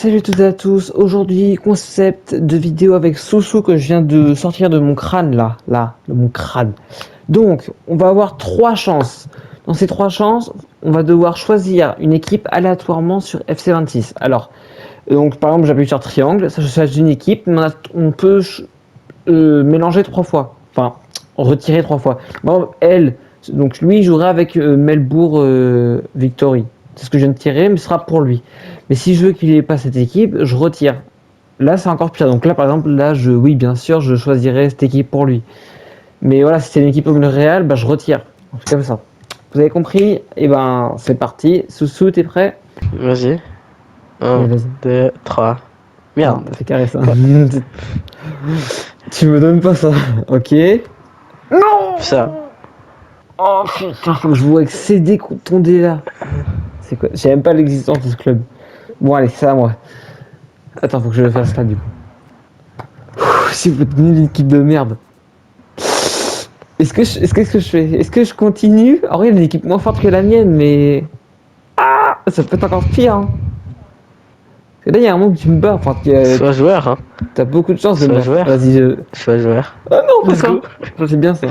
Salut toutes et à tous, aujourd'hui concept de vidéo avec Soussou que je viens de sortir de mon crâne de mon crâne. Donc on va avoir trois chances. Dans ces trois chances, on va devoir choisir une équipe aléatoirement sur FC26. Alors, donc par exemple j'appuie sur triangle, ça je choisis une équipe, mais on peut mélanger trois fois, enfin retirer trois fois. Bon, elle, donc lui jouera avec Melbourne Victory. C'est ce que je viens de tirer, mais ce sera pour lui. Mais si je veux qu'il n'ait pas cette équipe, je retire. Là, c'est encore pire. Donc là, par exemple, oui, bien sûr, je choisirais cette équipe pour lui. Mais voilà, si c'est une équipe comme le Real, bah, je retire. C'est comme ça. Vous avez compris? Et ben, c'est parti. Soussou, t'es prêt? Vas-y. Allez, 1, vas-y. 2, 3. Non, Merde. c'est carré ça. Tu me donnes pas ça. Ok. Non! Ça. Oh putain, faut que je vois excéder ton dé là. C'est quoi? Je sais même pas l'existence de ce club. Bon, allez, c'est à moi. Attends, faut que je le fasse là du coup. Si vous tenez l'équipe de merde. Qu'est-ce que je fais? Est-ce que je continue? En vrai, il y a une équipe moins forte que la mienne, mais. Ah! Ça peut être encore pire, hein. Parce que là, il y a un moment que tu me bats. Enfin, Sois joueur, hein. t'as beaucoup de chance de me Sois battre. joueur. Vas-y, Sois joueur. Ah non, pas Let's ça! go. Ça, c'est bien ça.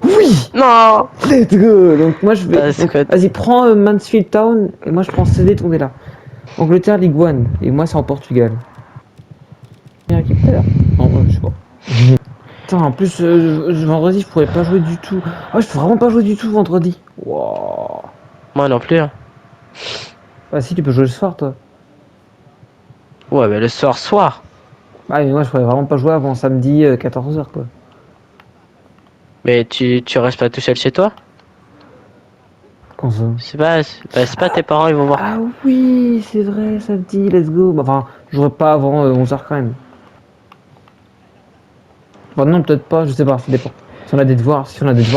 Oui! Non. Let's go! Donc, moi, je vais. Ah, Donc, squat. vas-y, prends Mansfield Town, et moi, je prends CD, ton là. Angleterre, Ligue 1, et moi, c'est en Portugal. Il y a une équipe tout à l'heure. Non, je sais pas. Putain, en plus, vendredi, je pourrais pas jouer du tout. Ah, je peux vraiment pas jouer du tout vendredi. Wow. Moi non plus, hein. Bah, si, tu peux jouer le soir, toi. Ouais, mais le soir. Ah, mais moi, je pourrais vraiment pas jouer avant samedi 14h, quoi. Mais tu restes pas tout seul chez toi? Quand ça? C'est pas tes parents, ils vont voir. Ah oui, c'est vrai, samedi, let's go. Bah, enfin, je jouerai pas avant 11h quand même. Enfin, non, peut-être pas, je sais pas, ça dépend. Si on a des devoirs,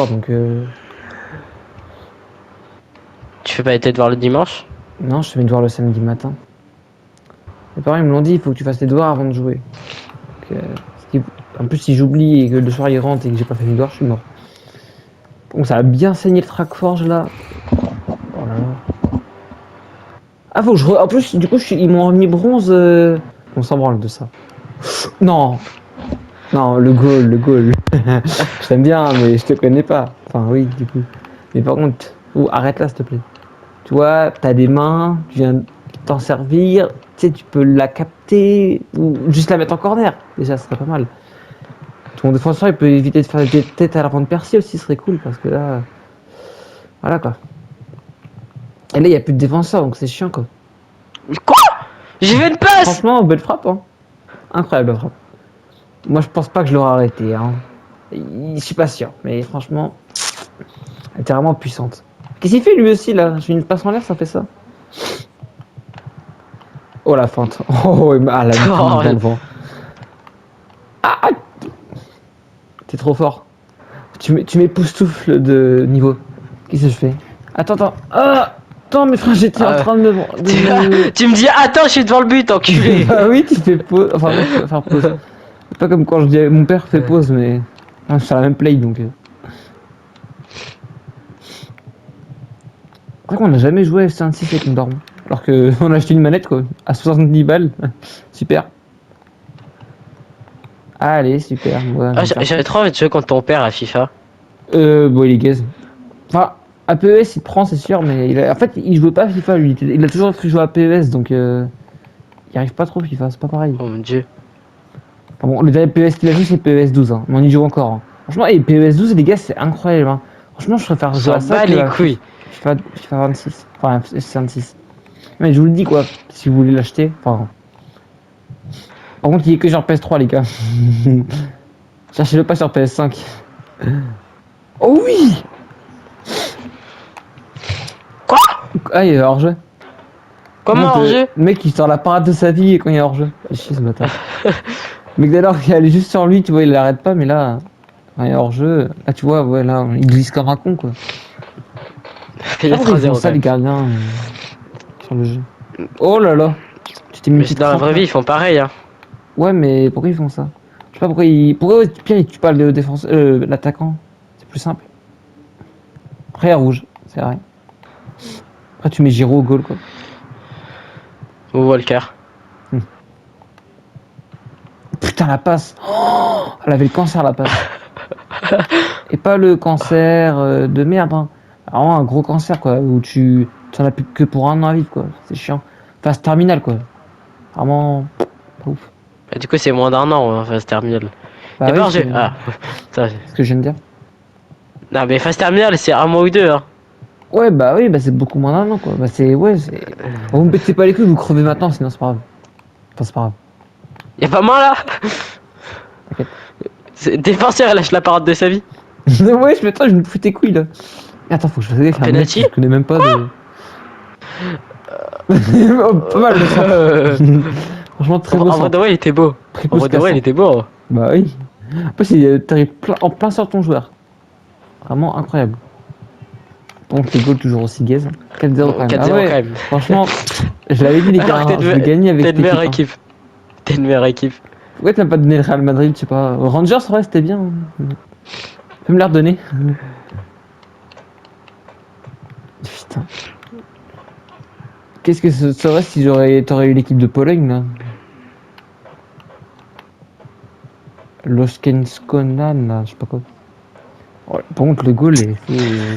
donc. Tu fais pas été devoir le dimanche? Non, je fais mes devoirs le samedi matin. Mes parents, ils me l'ont dit, il faut que tu fasses tes devoirs avant de jouer. Donc, en plus, si j'oublie et que le soir il rentre et que j'ai pas fait mes devoirs, je suis mort. Donc, ça a bien saigné le Trackforge là. Oh là là. Ah, faut que en plus, du coup, ils m'ont remis bronze. On s'en branle de ça. Non! Non, le goal. Je t'aime bien, mais je te connais pas. Enfin, oui, du coup. Mais par contre, arrête là, s'il te plaît. Tu vois, t'as des mains, tu viens t'en servir. Tu sais, tu peux la capter ou juste la mettre en corner. Déjà, ce serait pas mal. Ton défenseur, il peut éviter de faire des têtes à la ronde Percy aussi, ce serait cool parce que là. Voilà quoi. Et là, il n'y a plus de défenseur, donc c'est chiant quoi. Quoi? J'ai fait une passe! Franchement, belle frappe, hein. Incroyable la frappe. Moi, je pense pas que je l'aurais arrêté, hein. Je suis pas sûr, mais franchement, elle était vraiment puissante. Qu'est-ce qu'il fait lui aussi là? Je fais une passe en l'air, ça fait ça. Oh la feinte. Oh, la mise dans le vent. Ah, t'es trop fort. Tu m'époustoufles de niveau. Qu'est-ce que je fais? Attends. Ah, attends, mes frères, j'étais en train de me. Tu me dis, attends, je suis devant le but, enculé. Ah oui, tu fais pause. Enfin, moi, je peux faire pause. C'est pas comme quand je dis mon père fait pause, mais. Ah, je fais la même play donc. C'est vrai qu'on n'a jamais joué à FC26 avec mon daron. Alors qu'on a acheté une manette quoi, à 70 balles. Super. Allez, super. Ouais, Ah, j'avais trop envie de jouer contre ton père à FIFA. bon, il est gaze. Enfin, à PES, il prend, c'est sûr, mais en fait, il jouait pas à FIFA lui. Il a toujours joué à PES, donc il arrive pas trop FIFA, c'est pas pareil. Oh mon dieu. Enfin, bon, le dernier PES qu'il a joué, c'est PES 12, hein. Mais on y joue encore. Hein. Franchement, et PES 12, les gars, c'est incroyable. Hein. Franchement, je préfère On jouer s'en à ça bat que les à couilles. FIFA 26. Enfin, FC26. Mais je vous le dis, quoi, si vous voulez l'acheter. Enfin. Par contre, il est que sur PS3, les gars. Cherchez-le pas sur PS5. Oh oui! Quoi? Ah, il est hors-jeu. Comment hors-jeu? Le mec, il sort la parade de sa vie quand il est hors-jeu. Il chie ce bâtard. Le mec d'alors, il allait juste sur lui, tu vois, il l'arrête pas, mais là, quand il est hors-jeu, là, tu vois, ouais, là, il glisse comme un con, quoi. Il y a Pourquoi ils 3-0 font quand ça, les même. gardiens, sur le jeu? Oh là là! Tu t'es mis une Mais petite dans la rampe, vraie là. vie, ils font pareil, hein. Ouais, mais pourquoi ils font ça? Je sais pas pourquoi ils. Pourquoi, Pierre, tu parles de défense, l'attaquant? C'est plus simple. Après, il y a rouge, c'est vrai. Après, tu mets Giro au goal, quoi. Ou Walker. Putain, la passe. Oh, elle avait le cancer, la passe. Et pas le cancer de merde, hein. Vraiment un gros cancer, quoi, où tu en as plus que pour un an à vivre, quoi. C'est chiant. Phase terminale, quoi. Vraiment, pas ouf. Bah, du coup, c'est moins d'1 an, hein, phase terminale. Bah Y'a oui, pas Roger. Ah, ça, c'est ce que je viens de dire. non, mais phase terminale, c'est 1 mois ou 2, hein. Ouais, bah oui, bah c'est beaucoup moins d'un an, quoi. Bah c'est, ouais, c'est... Bon, vous me pétez pas les couilles, vous crevez maintenant, sinon c'est pas grave. Enfin, c'est pas grave. Y'a pas moins là. T'inquiète. Défenseur, il lâche la parade de sa vie. Ouais, je me fous tes couilles, là. Attends, faut que je fasse gaffe, il y a un mec Penalty que je connais même pas de... Oh, pas mal, le centre. Franchement, très beau En vrai de centre. vrai, il était beau. Très En beau vrai de vrai, il cassant. était beau. Bah oui. En plus, t'arrives en plein sur ton joueur. Vraiment incroyable. Donc les goals toujours aussi gaze. 4-0 quand même. 4-0 Ah quand ouais, même. franchement, je l'avais dit les gars, Alors que hein, je vais gagner avec t'es cette une meilleure équipe. Hein. équipe. T'es une meilleure équipe. Pourquoi tu m'as pas donné le Real Madrid, je sais pas. Rangers, ouais, c'était bien. Tu peux me la redonner. Putain. Qu'est-ce que ce serait si t'aurais eu l'équipe de Pologne là? Loskenskonan, là, je sais pas quoi. Ouais, par contre, le goal est.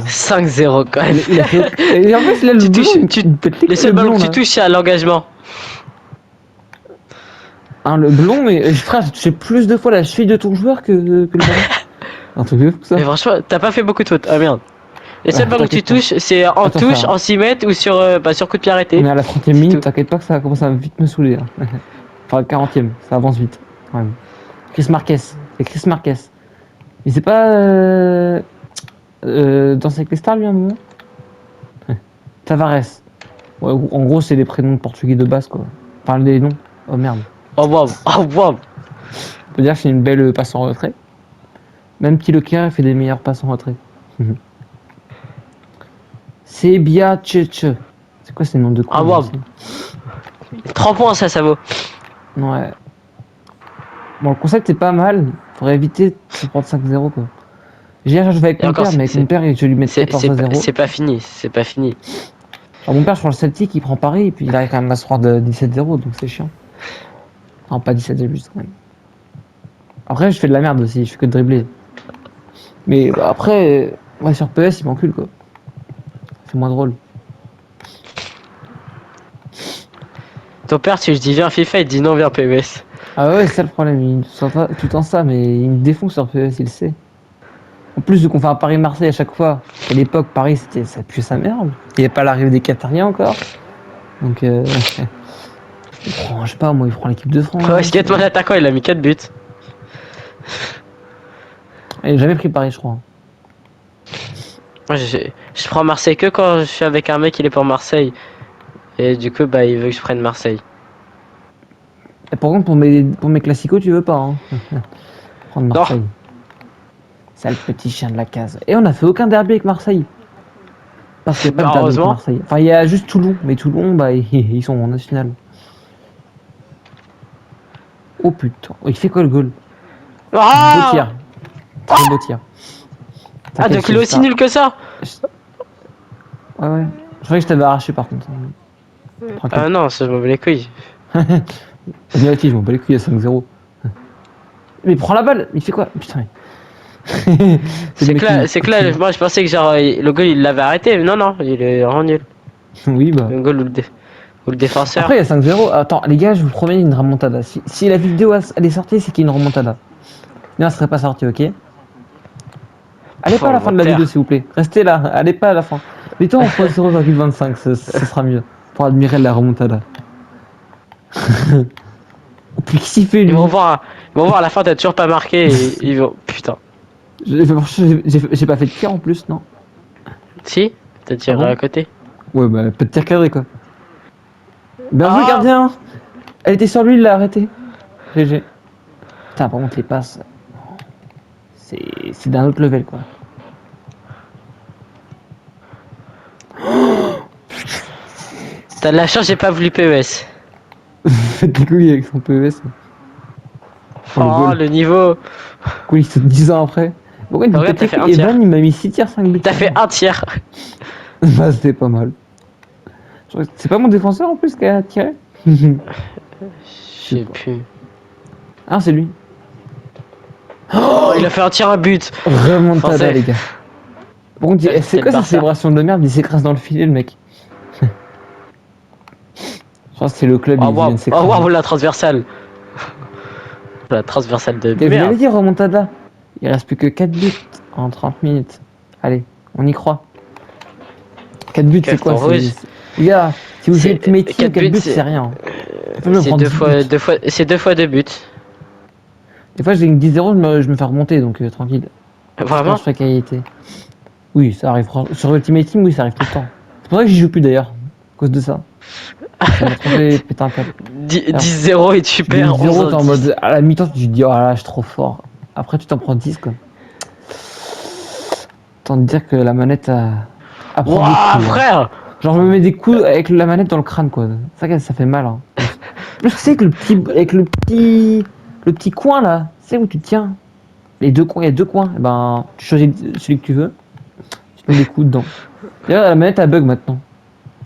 5-0 quand même. Il a fait... Et en plus, là, le Tu blond, touches, il me pète les les couilles, seuls le ballons blond, que tu là. touches, c'est à l'engagement. Hein, le blond, mais frère, j'ai touché plus de fois la cheville de ton joueur que le ballon. Un truc de fou, ça. Mais franchement, t'as pas fait beaucoup de fautes. Ah merde. Les seuls Ah, ballons que tu t'inquiète pas. touches, c'est en Attends, touche, frère. en 6 mètres ou sur, sur coup de pied arrêté. On est à la 30e C'est minute, tout. t'inquiète pas que ça commence à vite me saouler. Hein. Enfin, 40e, ça avance vite. Quand même. Chris Marquez, c'est Chris Marquez. Mais c'est pas. Danser avec les stars, lui, à un moment Tavares. Ouais, en gros, c'est les prénoms de portugais de base, quoi. Parle des noms. Oh merde. Oh wow, oh wow. On peut dire que c'est une belle passe en retrait. Même Petit Leclerc fait des meilleures passes en retrait. C'est Bia Tcheche. C'est quoi ces noms de Ah cons wow. aussi 3 points, ça vaut. Ouais. Bon, le concept est pas mal. Faudrait éviter de se prendre 5-0, quoi. J'ai joué avec Et mon encore, père, mais avec mon père, je vais lui mettre 14 à 0. C'est pas fini, c'est pas fini. Alors, mon père, sur le Celtic, il prend Paris, et puis il arrive quand même à se prendre de 17-0, donc c'est chiant. Non, pas 17 juste quand même. Après, je fais de la merde aussi, je fais que de dribbler. Mais bah, après, ouais, sur PS, il m'encule, quoi. C'est moins drôle. Ton père, si je dis viens FIFA, il dit non, viens PES. Ah ouais, c'est ça le problème, il sent pas tout le temps ça, mais il me défonce sur PS, il le sait. En plus, vu qu'on fait un Paris-Marseille à chaque fois, à l'époque, Paris, ça puait sa merde. Il n'y avait pas l'arrivée des Qatariens encore. Donc, il prend, je sais pas, moi, il prend l'équipe de France. Ouais, skate mon attaquant, il a mis 4 buts. Il n'a jamais pris Paris, je crois. Moi, je prends Marseille que quand je suis avec un mec, il est pour Marseille. Et du coup, bah, il veut que je prenne Marseille. Et par contre, pour mes classicos, tu veux pas, hein. Prendre Marseille. Sale petit chien de la case. Et on a fait aucun derby avec Marseille. Parce qu'il n'y a pas de derby avec Heureusement. Marseille. Enfin, il y a juste Toulon. Mais Toulon, bah, ils sont en national. Oh putain. Oh, il fait quoi le goal? Beau Ah, tir. Très beau tir. ah donc il est aussi nul que ça. Ouais, ouais. Je croyais que je t'avais arraché par contre. Tranquille. Ah non, ça je m'en bats les couilles. Admiratif, je m'en bats les couilles à 5-0. Mais prends la balle. Il fait quoi? Putain. C'est que là, moi je pensais que genre le goal il l'avait arrêté, mais non, non, il est vraiment nul. Oui, bah. Le goal ou le défenseur. Après, il y a 5-0. Attends, les gars, je vous promets une remontada. Si la vidéo elle est sortie, c'est qu'il y a une remontada. Non, elle serait pas sortie, ok? Allez pas à la fin de la vidéo, s'il vous plaît. Restez là, allez pas à la fin. Mettons en 0,25, ce sera mieux. Pour admirer la remontada. Puis qui s'y fait, lui? Ils vont voir à la fin, t'as toujours pas marqué et ils vont. Putain. J'ai pas fait de tir en plus, non? Si? T'as tiré Ah bon à côté. Ouais, bah, pas de tir cadré, quoi. Bien joué, Ah. gardien! Elle était sur lui, il l'a arrêté. GG. Putain, par contre, les passes. C'est d'un autre level, quoi. T'as de la chance, j'ai pas voulu PES. Faites des couilles avec son PES. Oh, le Oh, goal. le niveau. Cool, il saute 10 ans après. Pourquoi il me Regarde, pète les t'as fait couilles? un tiers. Evan, il m'a mis 6 tirs, 5 buts. T'as fait un tiers. Bah, c'était pas mal. C'est pas mon défenseur en plus qui a tiré? Je sais plus. Ah, c'est lui. Oh, il a fait un tir à but. Remontada, Français. les gars. Par contre, C'est c'est le quoi sa Barça. célébration de merde? Il s'écrase dans le filet, le mec. Je pense que c'est le club, Oh il vient waouh, de oh s'écraser. waouh, la transversale. La transversale de Je l'avais merde. dit, remontada. Il reste plus que 4 buts en 30 minutes. Allez, on y croit. 4 buts, c'est quoi? Carton rouge. Les gars, si vous jouez C'est Ultimate Team, 4 4 buts, buts, c'est rien. Des fois, je me c'est prends 10 buts. c'est deux fois 2 buts. Des fois, j'ai une 10-0, je me fais remonter, donc tranquille. Je Vraiment? fais qualité. Oui, ça arrive. Sur Ultimate Team, oui, ça arrive tout le temps. C'est pour ça que j'y joue plus d'ailleurs. À cause de ça. Ça m'a trop fait péter un câble. 10-0 et tu Tu gagnes perds 0, t'es en 11-10. mode. À la mi-temps, tu te dis, oh là, je suis trop fort. Après, tu t'en prends 10, quoi. Tant de dire que la manette apprend Wouah, beaucoup. Hein. frère! Genre, je me mets des coups avec la manette dans le crâne, quoi. Ça fait mal. Hein. Je sais que avec le petit coin là, tu sais où tu te tiens. Les deux coins, il y a deux coins. Et ben, tu choisis celui que tu veux. Tu te mets des coups dedans. D'ailleurs, la manette a bug maintenant.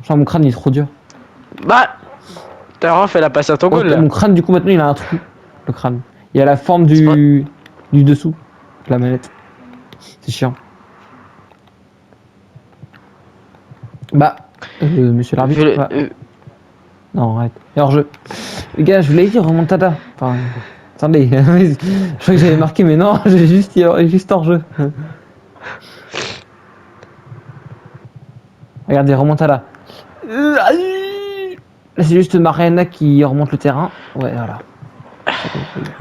Genre, mon crâne il est trop dur. Bah! T'as vraiment fait la passe à ton goal là. Mon crâne, du coup, maintenant il a un trou. Le crâne. Il a la forme du dessous de la manette. C'est chiant. Bah, monsieur l'arbitre. Vu le- Bah, non, arrête. Et hors jeu. Les gars, je voulais dire remontada. Enfin, attendez. Je crois que j'avais marqué, mais non, j'ai juste hors jeu. Regardez, remontada. Là, c'est juste Mariana qui remonte le terrain. Ouais, voilà.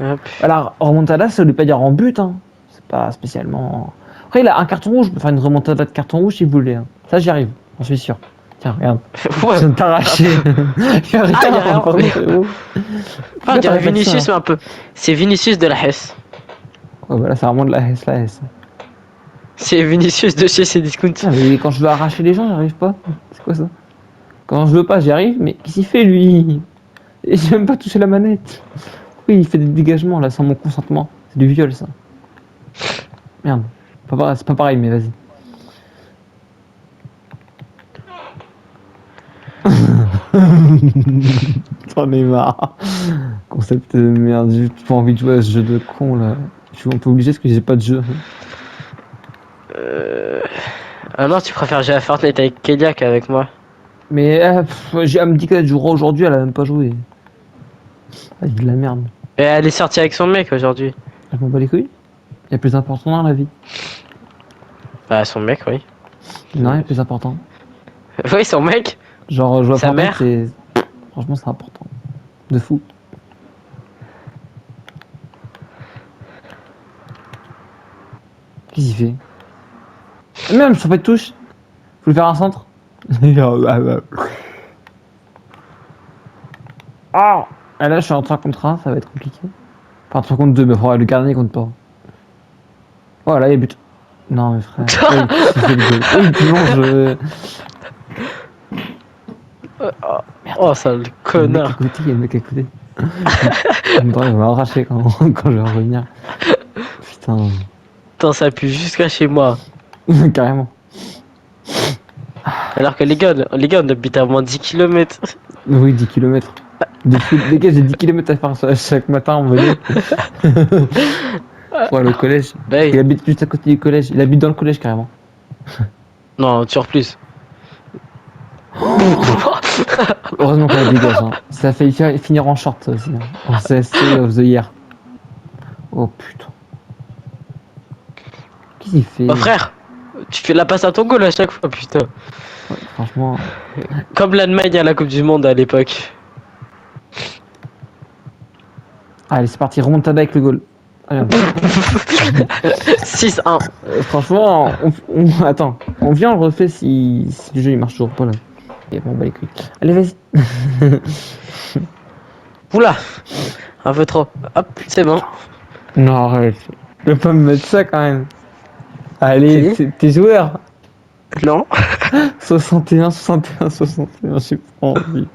Hop. Alors, remontada, ça ne veut pas dire en but. Hein. C'est pas spécialement. Après, il a un carton rouge. Je peux faire une remontada de carton rouge si vous voulez. Hein. Ça, j'y arrive. J'en suis sûr. Tiens, regarde. Ouais. Je viens de t'arracher. Il y a rien, Ah, y a rien. pardon, frérot. Ah, on dirait t'aurais pas dit Vinicius, ça, mais un peu. C'est Vinicius de la Hesse. Ouais, bah là, c'est vraiment de la S, la S. C'est Vinicius de chez Cdiscount. Ah, mais quand je veux arracher les gens, j'arrive pas. C'est quoi ça? Quand je veux pas, j'y arrive, mais qu'est-ce qu'il fait lui? Et j'ai même pas touché la manette. Oui, il fait des dégagements là sans mon consentement. C'est du viol ça. Merde. C'est pas pareil, mais vas-y. J'en ai marre. Concept de merde, j'ai pas envie de jouer à ce jeu de con là. Je suis un peu obligé parce que j'ai pas de jeu. Ah non, tu préfères jouer à Fortnite avec Kelia qu'avec moi. Mais elle me dit qu'elle jouera aujourd'hui, elle a même pas joué. Elle dit de la merde. Et elle est sortie avec son mec aujourd'hui. Je m'en bats les couilles. Il y a plus important dans la vie. Bah, son mec, oui. Non, il y a plus important. Oui, son mec. Genre, jouer à Sa Fortnite, mère. c'est. Franchement, c'est important. De fou. Qu'est-ce qu'il fait? Même, je suis pas de touche. Faut lui faire un centre. Ah! Ah là, je suis en 3 contre 1, ça va être compliqué. Enfin, 3 contre 2, mais le gardien compte pas. Oh là, il y a but. Non, mais frère. Oui, c'est le goal. Oui, tu manges. Oh, ça, le connard. Il y a le mec à côté. Il va m'arracher quand je vais revenir. Putain. Putain, ça pue jusqu'à chez moi. Carrément. Alors que les gars, on habite à moins de 10 km. Oui, 10 km. Les gars, j'ai 10 km à faire chaque matin en vélo. Pour aller au collège. Bah, Il habite juste à côté du collège. Il habite dans le collège carrément. non, tu plus. Heureusement qu'on a dégage. Hein. Ça a failli finir en short ça aussi. Hein. En CSC of the year. Oh putain. Qu'est-ce qu'il fait? Oh frère, tu fais la passe à ton goal à chaque fois, putain. Ouais, franchement. Comme l'Allemagne à la Coupe du Monde à l'époque. Allez, c'est parti. Remontada avec le goal. Allez, 6-1. franchement, attends. On vient, on le refait si le jeu il marche toujours pas là. Et bon, bah les couilles. Allez, vas-y. Oula, un peu trop. Hop, c'est bon. Non, arrête. Tu peux pas me mettre ça quand même. Allez, t'es joueur. Non. 61, 61, 61, j'ai pas envie.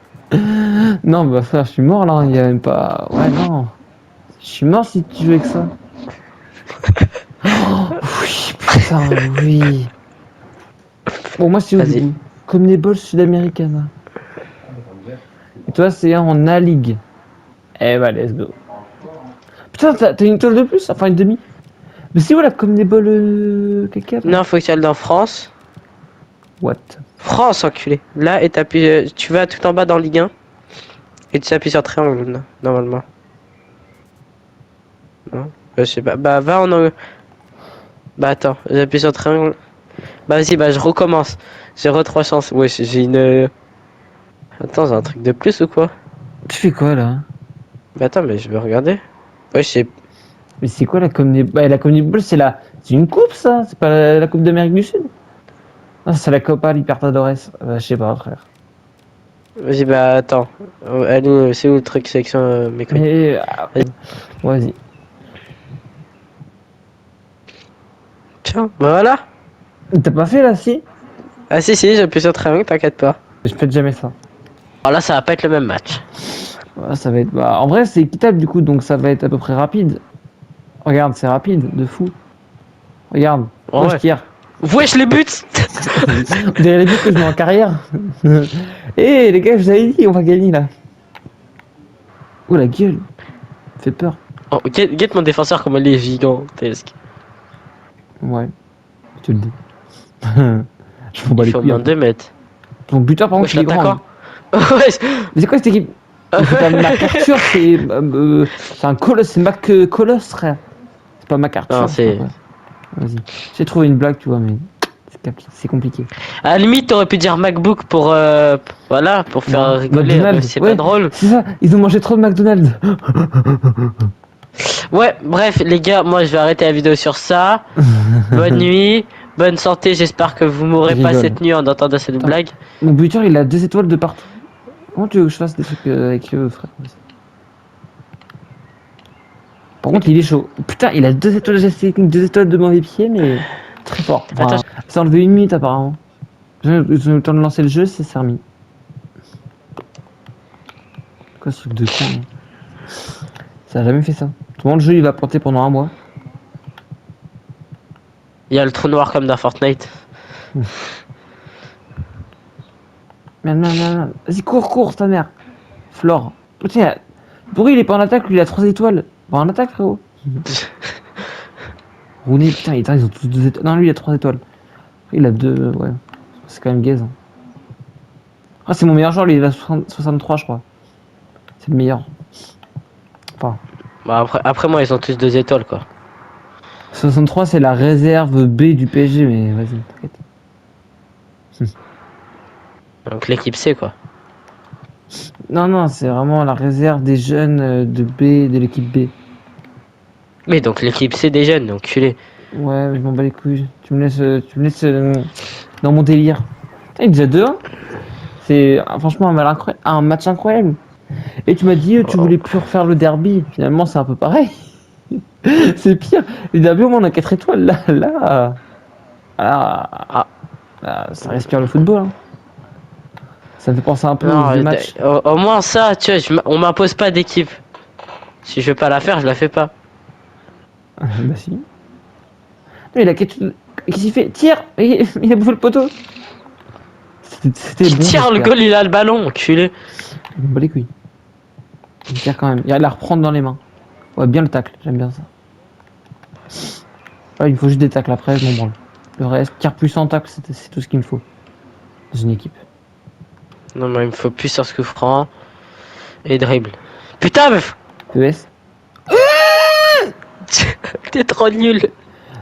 Non, bah frère, je suis mort là, il y a même pas. Ouais, non. Je suis mort si tu joues avec ça. Oh, oui, putain, oui. Bon, moi, c'est Vas-y. comme les bols sud-américaines. toi, c'est en A-League. Eh bah, let's go. Putain, t'as une étoile de plus? Enfin, une demi. Mais c'est où la Conmebol caca là? Non, faut que tu ailles dans France. What? France, enculé. Là, et t'appuies, tu vas tout en bas dans Ligue 1. Et tu appuies sur triangle, normalement. Non, je sais pas. Bah, va en... Bah, attends, j'appuie sur triangle. Bah, vas-y, bah, je recommence. J'ai re 3 chances. Ouais, j'ai une... Attends, j'ai un truc de plus ou quoi? Tu fais quoi là? Bah, attends, mais je vais regarder. Ouais, je sais. Mais c'est quoi la Conmebol? Bah, la Conmebol, c'est une coupe ça? C'est pas la Coupe d'Amérique du Sud? Ah, c'est la Copa Libertadores. Je sais pas, frère. Vas-y, bah, attends. C'est où le truc sélection mes couilles? Mais. Vas-y. Tiens, bah voilà. T'as pas fait là, si? Ah, si, j'appuie sur triangle, t'inquiète pas. Je fais jamais ça. Alors là, ça va pas être le même match. Ouais, ça va être. Bah, en vrai, c'est équitable du coup, donc ça va être à peu près rapide. Regarde, c'est rapide, de fou. Regarde. Oh, Moi, ouais. je tire. Wesh, les buts! On dirait les buts que je mets en carrière. Eh les gars, je vous avais dit, on va gagner là. Oh la gueule. Ça fait peur. Oh, get mon défenseur comme il est gigantesque. Ouais. Je te le dis. Je m'en bats Il les fait au couilles. moins Un peu. 2 mètres. Ton buteur, par contre, Wesh, il est grand. l'attaquant. Hein. Wesh. Mais c'est quoi cette équipe? Mais c'est pas MacArthur, c'est un colosse, c'est Mac Colosse, frère. C'est pas MacArthur. Non, je sais c'est... pas quoi. Vas-y. J'ai trouvé une blague, tu vois, mais c'est compliqué. À la limite, t'aurais pu dire MacBook pour... Voilà, pour faire Non. rigoler. McDonald's, C'est ouais, pas drôle. C'est ça, ils ont mangé trop de McDonald's. Ouais, bref, les gars, moi, je vais arrêter la vidéo sur ça. Bonne nuit. Bonne santé. J'espère que vous mourrez Je pas rigole. cette nuit en entendant cette Attends. blague. Mon buteur, il a 2 étoiles de partout. Comment tu veux que je fasse des trucs avec eux, frère? Par contre, il est chaud. Putain, il a 2 étoiles de geste technique, 2 étoiles de mauvais pied, mais très fort. Enfin, Attends. ça a enlevé 1 minute apparemment. Ils ont eu le temps de lancer le jeu, c'est remis. Quoi ce truc de con hein. Ça a jamais fait ça. Tout le monde, le jeu il va planter pendant 1 mois. Il y a le trou noir comme dans Fortnite. Non. Vas-y, cours, ta mère. Flore. Oh, tiens, pourquoi il est pas en attaque, lui il a 3 étoiles. Pas en attaque, frérot. Rooney, putain, ils ont tous 2 étoiles. Non, lui il a 3 étoiles. Il a 2, ouais. C'est quand même gaze. Hein. Ah, c'est mon meilleur joueur, lui il a 63, je crois. C'est le meilleur. Enfin, Bah, après moi, ils ont tous 2 étoiles, quoi. 63, c'est la réserve B du PSG, mais vas-y, t'inquiète. Donc l'équipe C, quoi. Non, c'est vraiment la réserve des jeunes de B, de l'équipe B. Mais donc l'équipe C des jeunes, donc culé. Ouais, je m'en bats les couilles. Tu me laisses dans mon délire. Putain, il est déjà 2-1. C'est franchement un match incroyable. Et tu m'as dit, tu voulais plus refaire le derby. Finalement, c'est un peu pareil. C'est pire. Les derby, au moins, on a 4 étoiles. Là, ça respire le football. Hein. Ça me fait penser un peu Non, au vieux match. au moins ça, tu vois, on m'impose pas d'équipe. Si je veux pas la faire, je la fais pas. Bah si. Non, il a qu'est-ce qu'il fait? Tire! Il a bouffé le poteau. C'était Qui bon. tire le j'espère. goal, il a le ballon, culé. Je m'en bats les couilles. Il tire quand même. Il va la reprendre dans les mains. Ouais, bien le tacle. J'aime bien ça. Ouais, il faut juste des tacles après, je m'en branle. Le reste, tir puissant, tacle, c'est tout ce qu'il me faut. Dans une équipe. Non, mais il me faut plus sur ce coup franc. Et dribble. Putain, meuf! ES. T'es trop nul.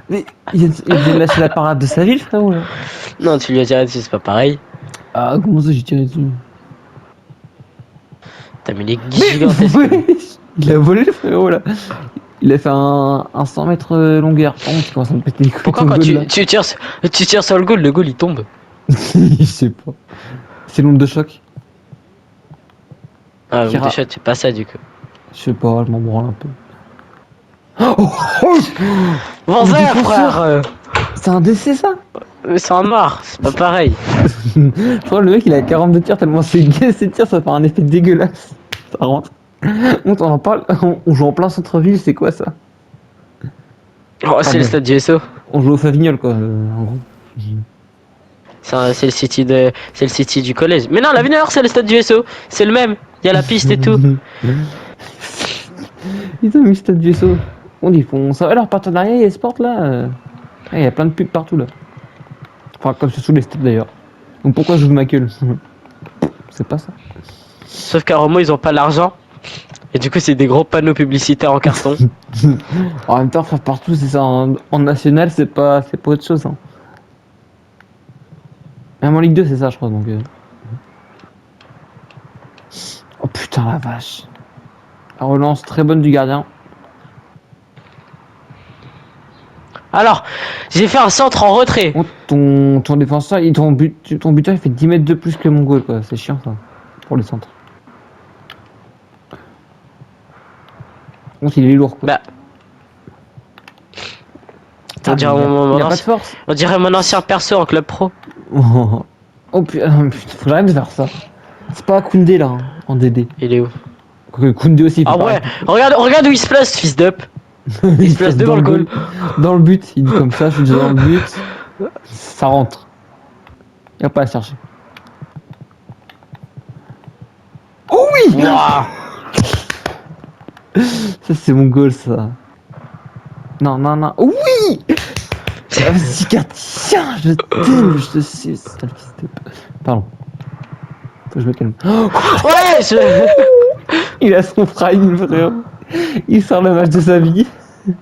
Mais il vient de lâcher la parade de sa ville, frérot. Là. Non, tu lui as tiré dessus, c'est pas pareil. Ah, comment ça, j'ai tiré dessus? T'as mis les gigantesques. Il a volé le frérot là. Il a fait un 100 mètres longueur. Par contre, il commence à me péter les couilles. Pourquoi ton quand goal, là. tu tires sur le goal il tombe? Je sais pas. C'est l'onde de choc. Ah, Kira. donc déjà, tu fais pas ça du coup. Je sais pas, je m'en branle un peu. Oh, Bon, Mais vert, défenseur. frère! c'est un décès ça. Mais c'est un marre, c'est pas pareil. Je crois que le mec il a 42 tirs tellement c'est gay ces tirs, ça fait un effet dégueulasse. Ça rentre. On en parle, on joue en plein centre-ville, c'est quoi ça? Oh, c'est le stade du SO. On joue au Favignol quoi, en gros. C'est le City du collège. Mais non, la Vigneur, c'est le stade du SO. C'est le même. y a la piste et tout. Ils ont mis Stade du Vaisseau. On dit, ça va leur partenariat et sport là. Il y a plein de pubs partout là. Enfin, comme sur tous les steps d'ailleurs. Donc pourquoi je joue ma gueule? C'est pas ça. Sauf qu'à Romo, ils ont pas l'argent. Et du coup, c'est des gros panneaux publicitaires en carton. En même temps, faire partout, c'est ça. En national, c'est pas autre chose. Hein. Même en Ligue 2, c'est ça, je crois. Donc, oh putain, la vache. La relance très bonne du gardien. Alors, j'ai fait un centre en retrait. Oh, ton défenseur, ton buteur, il fait 10 mètres de plus que mon goal, quoi. C'est chiant, ça. Pour les centres. Contre, il est lourd, quoi. Bah, Putain, on dirait il mon a pas de ancien- force. on dirait mon ancien perso en club pro. Oh putain, faut que j'arrête de faire ça. C'est pas Koundé là, hein, en DD. Il est où? Koundé aussi. Il fait Ah ouais, pareil. regarde où il se place, fils d'up. Il se place devant le goal. Dans le but, il dit comme ça, je suis déjà dans le but. Ça rentre. Il va pas à chercher. Oh oui! Wouah. Ça c'est mon goal ça. Non, non, non. Oui! Vas-y, tiens, je t'aime, je te suis. Pardon. Faut que je me calme. Oh, Ouais, il a son prime, frérot. Il sort le match de sa vie. Le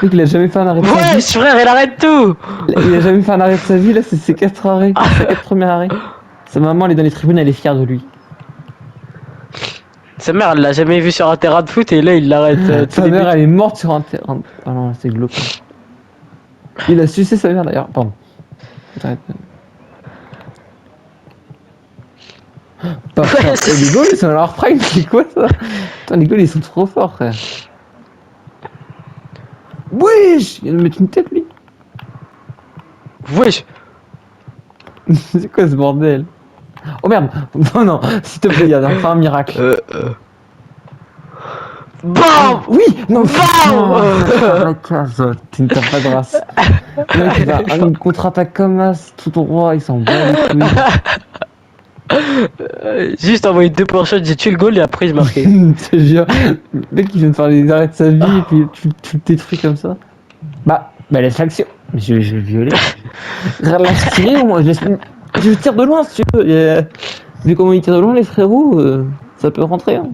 mec, il a jamais fait un arrêt de sa Ouais, vie. frère, il arrête tout. Il a jamais fait un arrêt de sa vie, là, c'est ses 4 arrêts. Ses 4 premiers arrêts. Sa maman, elle est dans les tribunes, elle est fière de lui. Sa mère, elle l'a jamais vu sur un terrain de foot et là, il l'arrête. Sa mère, elle est morte sur un terrain. Ah non, c'est glauque. Il a sucé sa mère d'ailleurs. Pardon. J'arrête. Pas Ouais, fort. Les goals, ils sont à leur prime, c'est quoi ça? Putain, les goals, ils sont trop forts, frère. Wesh! Il vient de mettre une tête, lui. Wesh. C'est quoi ce bordel? Oh merde! Non, non, s'il te plaît, il y a un miracle. BAM. Oui! Non, Bam. tu ne t'as pas de race. Le mec, il va une contre-attaque comme as, tout droit, il s'en bat les couilles. Juste envoyer 2 pour shot, j'ai tué le goal et après, je marquais. Je te jure, le mec, il vient de faire les arrêts de sa vie et puis tu le détruis comme ça. Bah, laisse l'action. Mais je vais violer. Laisse tirer, moi, je tire de loin si tu veux. Vu comment ils tirent de loin, les frérots, ça peut rentrer. Hein.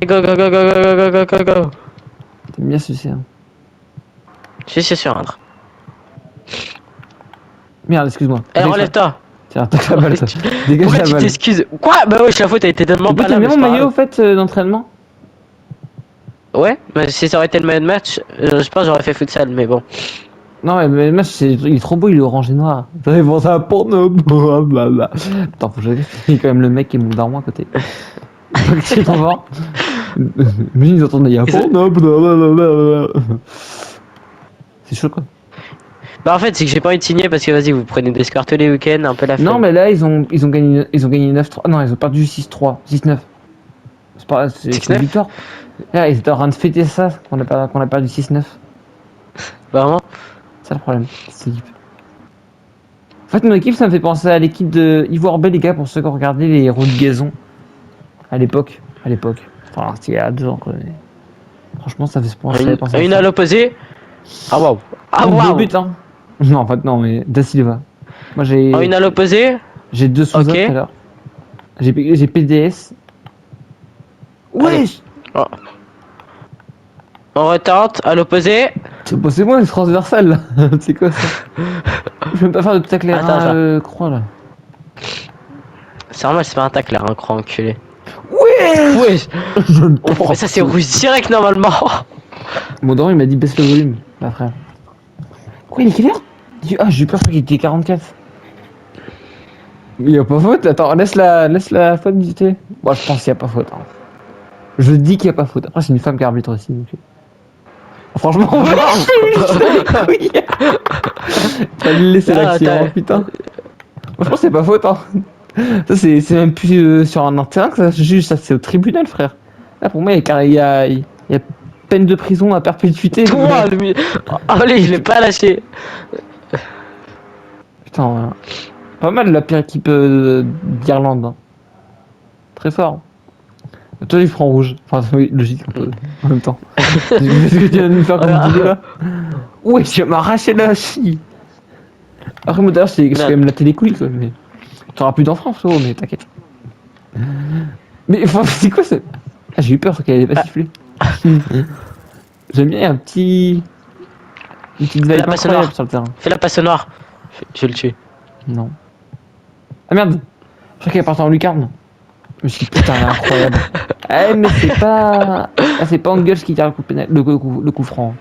Go, go, go, go, go, go, go, go, go. T'aimes bien sucer. Hein. Je suis sur un. Merde, excuse-moi. Eh, relève-toi. Tiens, attaque la balle, toi. Dégage Pourquoi la tu balle. t'excuses? Quoi? Bah ouais, la faute a été tellement pas là. T'aimes mais bien c'est mon pas maillot, au grave. fait, d'entraînement? Ouais, mais si ça aurait été le maillot de match, je pense que j'aurais fait futsal, mais bon. Non, mais le match, il est trop beau, il est orange et noir. Ça fait penser à porno. Blablabla. Attends, faut que je vérifie. Il y a quand même le mec et mon daron à côté. Donc, c'est trop fort. Mais ils entendent, il y a porno. Blablabla. C'est chaud, quoi. Bah en fait, c'est que j'ai pas envie de signer parce que vas-y, vous prenez des scores tous les week-ends, un peu la Non, flemme. mais là, ils ont gagné 9-3. Non, ils ont perdu 6-3. 6-9. C'est pas, c'est 6-9? une victoire. Là, ils étaient en train de fêter ça, qu'on a perdu 6-9. Vraiment? C'est ça le problème, cette équipe. En fait, mon équipe, ça me fait penser à l'équipe de Yves Orbel, les gars, pour ceux qui ont regardé les héros de Gazon. À l'époque. Enfin, c'était il y a 2 ans, quoi. Mais... Franchement, ça fait penser à Une ça. à l'opposé. Ah waouh. Ah Deux waouh. buts, hein. Non, en fait, non, mais Da Silva. Moi, Une à l'opposé. j'ai 2 sous Ok. tout à l'heure. J'ai PDS. Wesh! On retente, à l'opposé. Bon, c'est moi, les transversales, là. C'est quoi ça? Je vais même pas faire de tacle Attends. croix, là. C'est normal, c'est pas un tacle là, un croix enculé. Ouais! Wesh. Oh, mais ça c'est rouge direct normalement. Mon daron, il m'a dit baisse le volume, ma frère. Quoi, il est quelle heure? Ah, j'ai eu peur qu'il était 44. Il y a pas faute? Attends, laisse la faute visiter. Bon, je pense qu'il y a pas faute. Hein. Je dis qu'il y a pas faute. Après, c'est une femme qui arbitre aussi. Donc... Franchement, oui. Fallait laisser l'action, putain. Franchement, c'est pas faute. Hein. Ça, c'est même plus sur un terrain que ça se juge. Ça, c'est au tribunal, frère. Là, pour moi, il y a peine de prison à perpétuité. Toi, lui. Allez, il est pas lâché. Putain, pas mal la pire équipe d'Irlande. Hein. Très fort. Toi, il prend rouge. Enfin, oui, logique, un peu, en même temps. Qu'est-ce que tu viens de me faire comme idée là? Ouais, tu vas m'arracher la chie. Après, moi, d'ailleurs, c'est quand Merde. même la télé couille, quoi. Mais t'auras plus d'enfants, frérot, mais t'inquiète. Mais enfin, c'est quoi ça? Ah, j'ai eu peur qu'elle ait pas Ah, sifflé. J'aime bien, il y a une petite fais la vibe passe incroyable noire. sur le terrain. Fais la passe noire. Je vais le tuer. Non. Ah merde! Je crois qu'elle est partie en lucarne. Je me suis dit, putain, elle est incroyable. Eh, mais c'est pas. Ah, c'est pas Angels qui tire le coup, le coup franc.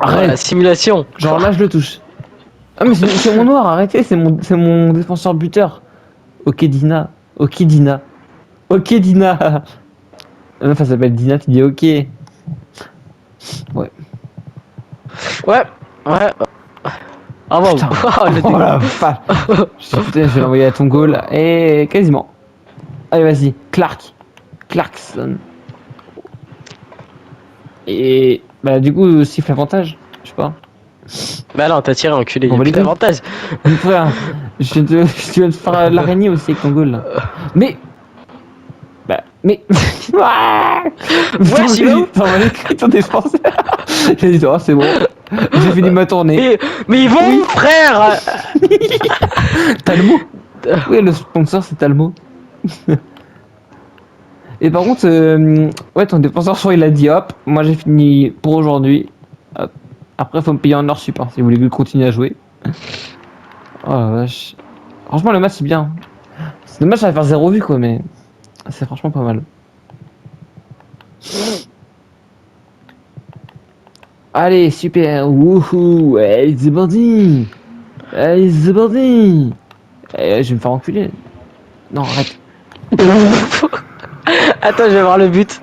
Voilà, Arrête! simulation. Genre là, je le touche. Ah, mais c'est mon noir, arrêtez, c'est mon défenseur buteur. Ok, Dina. Ok, Dina. Ok, Dina. La meuf, elle s'appelle Dina, tu dis ok. Ouais. Ouais, ouais. Ah wow. Putain. Oh, le Oh dé- la vache. Putain, je vais l'envoyer à ton goal. Et quasiment. Allez, vas-y. Clarkson. Et bah, du coup, siffle avantage. Je sais pas. Bah non, t'as tiré enculé, On y'a va les plus couilles. d'avantage. Frère, je viens de faire l'araignée aussi avec ton goal là. Mais. Bah, mais. Ouais, j'y vais où? T'en vas les couilles, ton défenseur. J'ai dit, oh, c'est bon. J'ai fini ma tournée. Mais ils vont, Oui. frère. Talmo. Oui, le sponsor, c'est Talmo. Et par contre, ouais, ton défenseur, soit il a dit hop, moi j'ai fini pour aujourd'hui. Hop. Après, faut me payer en hors sup hein, si vous voulez continuer à jouer. Oh la vache. Franchement, le match c'est bien. C'est dommage, ça va faire 0 vue quoi, mais c'est franchement pas mal. Allez, super. Wouhou. Allez, c'est parti. Allez, c'est parti. Eh, je vais me faire enculer. Non, arrête. Attends, je vais voir le but.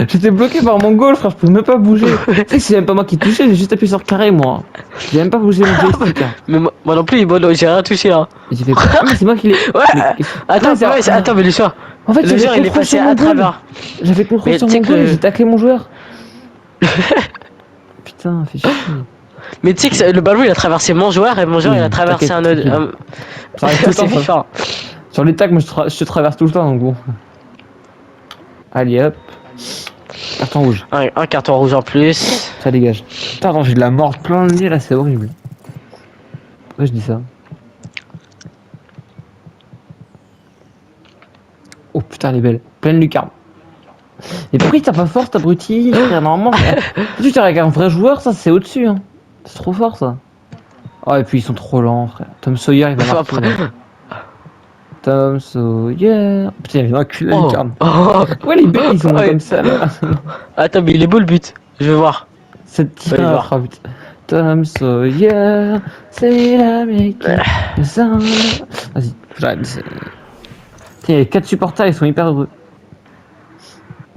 J'étais bloqué par mon goal, frère, je pouvais même pas bouger. Tu sais que c'est même pas moi qui touchais, j'ai juste appuyé sur carré, moi. J'ai même pas bougé mon joystick. Hein. Mais moi non plus, bon, j'ai rien touché. Hein. Et j'ai fait. Ah, mais c'est moi qui l'ai. Ouais, Mais attends, non, ouais, attends, mais le soir. En fait, Le j'avais joueur, il est contrôle passé sur mon à goal. travers. J'avais contrôle Mais sur tu sais mon que goal et j'ai taclé mon joueur. Putain, fais chier. Mais tu sais que le ballon, il a traversé mon joueur et mon joueur, Oui, il a traversé un t'inquiète, autre. Ça arrive tout le C'est temps, ça. FIFA. Sur les tacs, moi je te traverse tout le temps, donc bon. Allez hop. Carton rouge, Un carton rouge en plus. ça dégage. Putain, attends, j'ai de la mort plein le nez là, c'est horrible. Pourquoi je dis ça? Oh putain, elle est belle. Pleine lucarne. Et pourquoi il tape pas fort, cet abruti? Frère, normalement, tu t'es avec un vrai joueur, ça c'est au-dessus. Hein. C'est trop fort ça. Oh, et puis ils sont trop lents, frère. Tom Sawyer, il va marquer là. Tom Sawyer. Putain, il vient enculer la Oh. lucarne. Oh. Pourquoi les buts ils sont Ouais. comme ça là? Attends, mais il est beau le but. Je vais voir. Cette Va aller tir voir. fera but. Tom Sawyer, c'est l'Américain. Vas-y, j'arrête. Tiens, les 4 supporters, ils sont hyper heureux.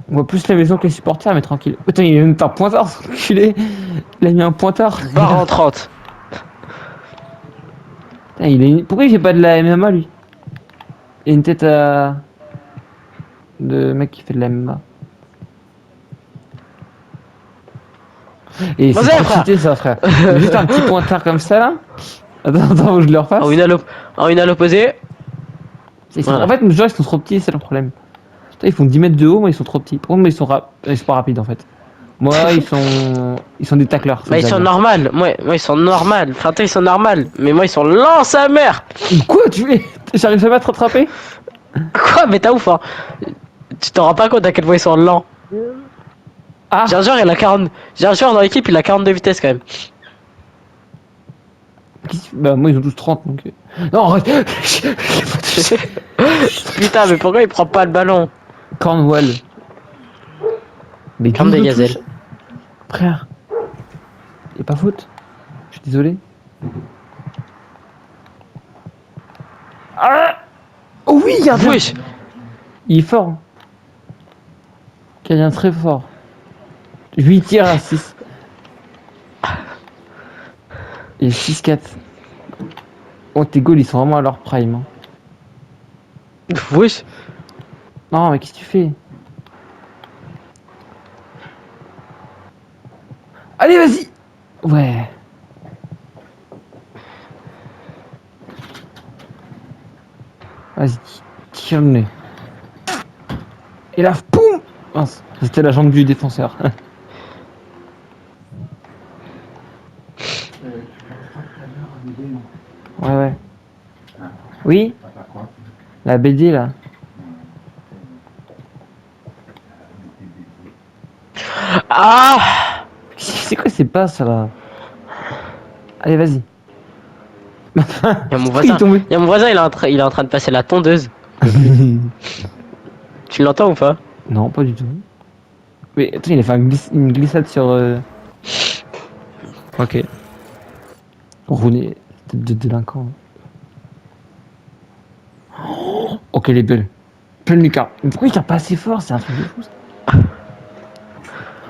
On voit plus la maison que les supporters, mais tranquille. Putain, il a même pas un pointard, ce enculé. Il a mis un pointard. Barre en 30. Putain, pourquoi il fait pas de la MMA lui? Il a une tête à. De mec qui fait de la MMA. Et c'est Vas-y, trop frère. cheaté ça, frère. Il a juste un petit pointard comme ça là. Attends, faut que je le refasse. En une à l'opposé. Voilà. En fait, nos joueurs ils sont trop petits, c'est le problème. Putain, ils font 10 mètres de haut, mais ils sont trop petits. Par contre, mais ils sont pas rapides en fait. Moi, ils sont des tacleurs. Bah, ils sont normales. Moi, ils sont normales. Enfin, toi, ils sont normales. Mais moi, ils sont lents, sa mère. Quoi, tu fais? J'arrive jamais à te rattraper? Quoi, mais t'as ouf, hein. Tu t'en rends pas compte à quel point ils sont lents. Ah, J'ai un joueur, il a 40. J'ai un joueur dans l'équipe, il a 42 vitesses quand même. bah moi ils ont tous 30 donc. Non, arrête. Putain, mais pourquoi il prend pas le ballon? Cornwall. Mais Comme des 12 de gazelles. touche. Frère. Y'a pas faute. Je suis désolé. Ah oh oui, gardien. Wesh. Il est fort. Gardien très fort. 8 tirs à 6. Et 6-4. Oh, tes goals ils sont vraiment à leur prime. Hein. Wesh. Non, mais qu'est-ce que tu fais? Allez, vas-y. Ouais. Vas-y, tire le nez. Et là, poum. Mince, c'était la jambe du défenseur. Ouais, ouais. Oui. La BD là. Ah! C'est quoi ces passes là? Allez, vas-y. Il y a mon Il est voisin. tombé. Il y a mon voisin, il est en train de passer la tondeuse. Tu l'entends ou pas? Non, pas du tout. Mais attends, il a fait une glissade sur. Ok. Roulé. Tête de délinquant. Ok, les belles. Plein Lucas. Mais pourquoi il tire pas assez fort? C'est un truc de fou ça.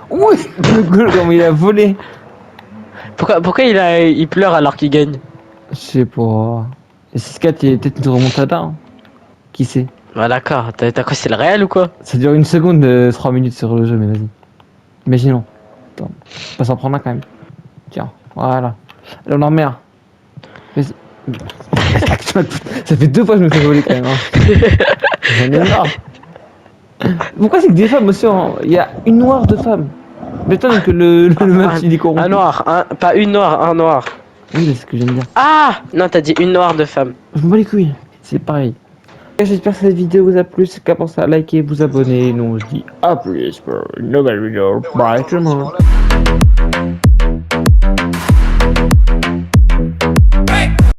Oui, le goal, comment il a volé. Pourquoi il pleure alors qu'il gagne? Je sais pas. Et 6-4, il y a peut-être une remontada. Hein. Qui sait? Bah d'accord, t'as quoi, c'est le réel ou quoi? Ça dure une seconde, 3 minutes sur le jeu, mais vas-y. Imaginons. Attends. On va s'en prendre un quand même. Tiens, voilà. Allez, on en remet un. Vas-y. Ça fait 2 fois que je me fais voler quand même. Hein. J'en ai marre. Pourquoi c'est que des femmes aussi, il y a une noire de femmes. M'étonne que le match il est corrompu. Un noir, pas une noire, un noir. Oui, c'est ce que j'aime dire. Ah! Non, t'as dit une noire de femme. Je me bats les couilles. C'est pareil. J'espère que cette vidéo vous a plu. Si qu'à penser à liker, vous abonner. Nous on se dit à plus pour une nouvelle vidéo. Bye tout le monde.